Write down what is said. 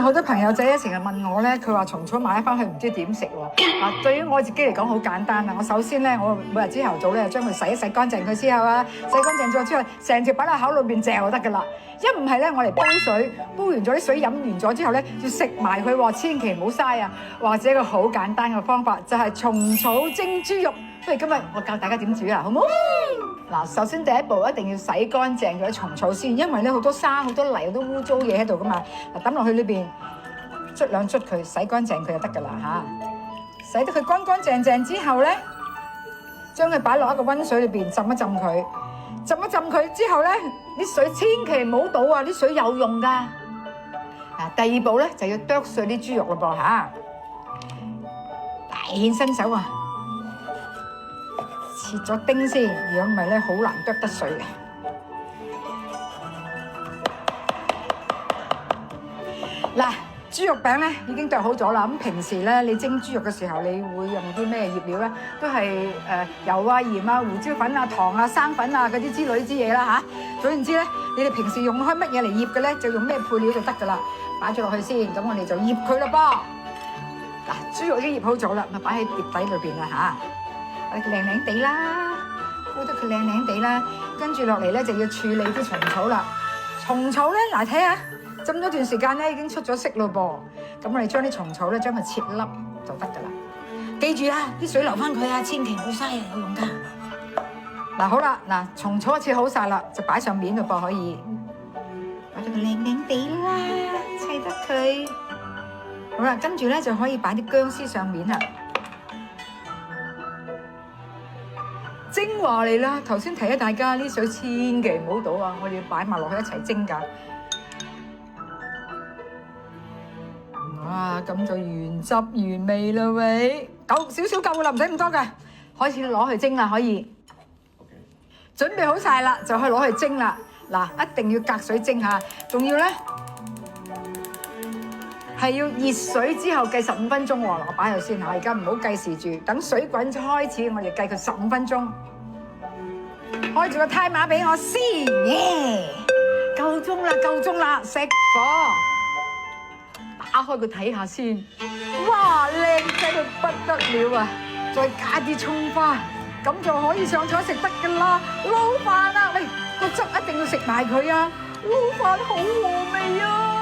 好多朋友仔咧成日問我咧，佢話蟲草買翻去唔知點食喎。嗱，對於我自己嚟講好簡單啦。我首先咧，我每日朝頭早咧將佢洗一洗乾淨佢之後啊，洗乾淨咗之後，成條擺喺口裏邊嚼就得噶啦。一唔係咧，我嚟煲水，煲完咗啲水飲完咗之後咧，要食埋佢喎，千祈唔好嘥啊。或者一個好簡單嘅方法就係蟲草蒸豬肉。不如今日我教大家點煮啊，好唔好？嗱，首先第一步一定要洗乾淨咗蟲草先，因為咧好多沙、好多泥、好多污糟嘢喺度噶嘛。嗱，抌落去裏邊捽兩捽佢，洗乾淨佢就得噶啦嚇。洗得佢乾乾淨淨之後咧，將佢擺落一個溫水裏邊浸一浸佢，浸一浸佢之後咧，啲水千祈唔好倒啊！啲水有用噶。嗱，第二步咧就要剁碎啲豬肉咯噃嚇，大顯身手啊！切咗丁先，如果唔係咧，好難剁得碎嘅。嗱，豬肉餅咧已經剁好咗啦。咁平時咧，你蒸豬肉嘅時候，你會用啲咩醃料咧？都係油啊、鹽啊、胡椒粉啊、糖啊、生粉啊嗰啲之類之嘢啦嚇。總言之咧，你哋平時用開乜嘢嚟醃嘅咧，就用咩配料就得噶啦。擺咗落去先，咁我哋就醃佢咯噃。嗱，豬肉已經醃好咗啦，咪擺喺碟底裏邊啦嚇。佢靚靚地啦，煲得佢靚靚地啦，跟住落嚟咧就要處理啲蟲草啦。蟲草咧，嗱睇下浸咗段時間咧已經出咗色咯噃。咁我哋將啲蟲草咧將佢切粒就得噶啦。記住啦，啲水留翻佢啊，千祈唔好嘥啊，有用噶。嗱好啦，嗱蟲草切好晒啦，就擺上面咯噃，可以擺到佢靚靚地啦，砌得佢。好啦，跟住咧就可以擺啲薑絲上面啦。精華嚟啦！頭先提咗大家，啲水千祈唔好倒啊！我哋要擺埋落去一齊蒸㗎。哇！咁就原汁原味啦喂，夠少少夠啦，唔使咁多嘅，開始攞去蒸啦，可以。準備好晒啦，就可以攞去蒸啦。嗱，一定要隔水蒸下，仲要咧係要熱水之後計15分鐘喎。我擺喺度先嚇，而家唔好計時住，等水滾開始，我哋計佢15分鐘。開住個胎碼俾我先，耶！夠鐘啦，夠鐘啦，熄火。打開佢睇下先，哇，靚仔到不得了啊！再加啲葱花，咁就可以上菜食得噶啦。撈飯啊，喂，個汁一定要食埋佢啊！撈飯好和味啊！